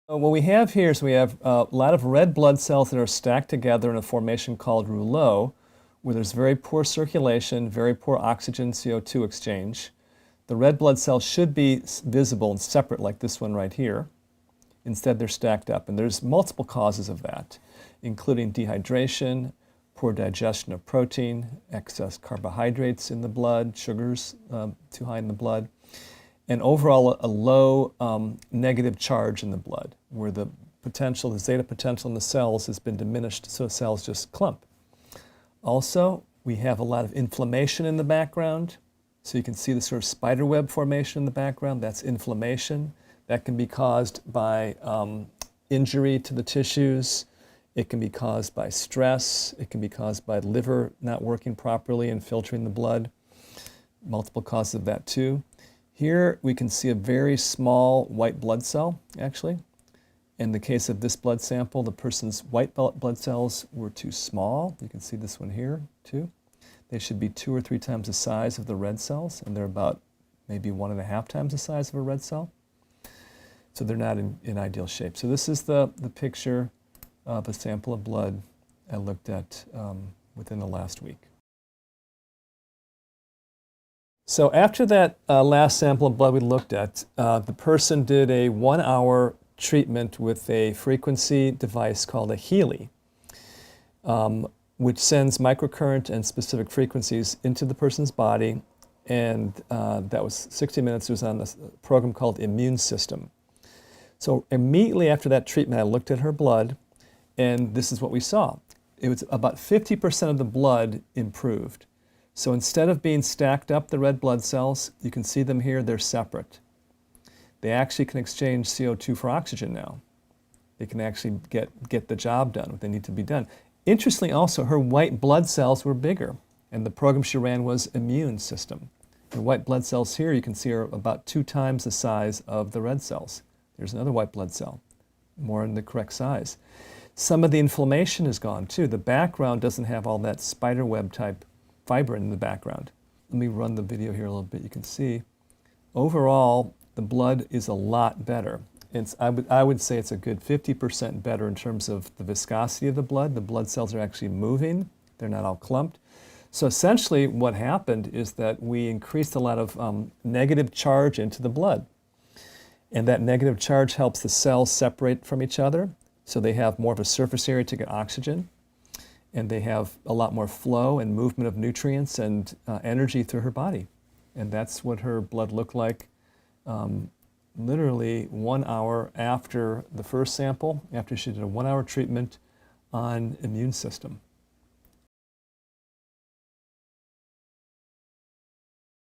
What we have here is we have a lot of red blood cells that are stacked together in a formation called rouleau, where there's very poor circulation, very poor oxygen CO2 exchange. The red blood cells should be visible and separate like this one right here. Instead, they're stacked up, and there's multiple causes of that, including dehydration, poor digestion of protein, excess carbohydrates in the blood, sugars too high in the blood, and overall a low negative charge in the blood, where the potential, the zeta potential in the cells has been diminished, so cells just clump. Also, we have a lot of inflammation in the background. So you can see the sort of spider web formation in the background. That's inflammation. That can be caused by injury to the tissues. It can be caused by stress. It can be caused by liver not working properly and filtering the blood. Multiple causes of that too. Here we can see a very small white blood cell, actually. In the case of this blood sample, the person's white blood cells were too small. You can see this one here too. They should be 2 or 3 times the size of the red cells, and they're about maybe 1.5 times the size of a red cell. So they're not in ideal shape. So this is the picture of a sample of blood I looked at within the last week. So after that last sample of blood we looked at, the person did a 1-hour treatment with a frequency device called a Healy, which sends microcurrent and specific frequencies into the person's body. And that was 60 minutes. It was on a program called Immune System. So immediately after that treatment, I looked at her blood, and this is what we saw. It was about 50% of the blood improved. So instead of being stacked up, the red blood cells, you can see them here, they're separate. They actually can exchange CO2 for oxygen now. They can actually get the job done, what they need to be done. Interestingly also, her white blood cells were bigger, and the program she ran was Immune System. The white blood cells here, you can see, are about 2 times the size of the red cells. There's another white blood cell, more in the correct size. Some of the inflammation is gone too. The background doesn't have all that spider web type fibrin in the background. Let me run the video here a little bit. You can see overall the blood is a lot better. I would say it's a good 50% better in terms of the viscosity of the blood. The blood cells are actually moving. They're not all clumped. So essentially what happened is that we increased a lot of negative charge into the blood. And that negative charge helps the cells separate from each other. So they have more of a surface area to get oxygen. And they have a lot more flow and movement of nutrients and energy through her body. And that's what her blood looked like literally 1 hour after the first sample, after she did a 1-hour treatment on Immune System.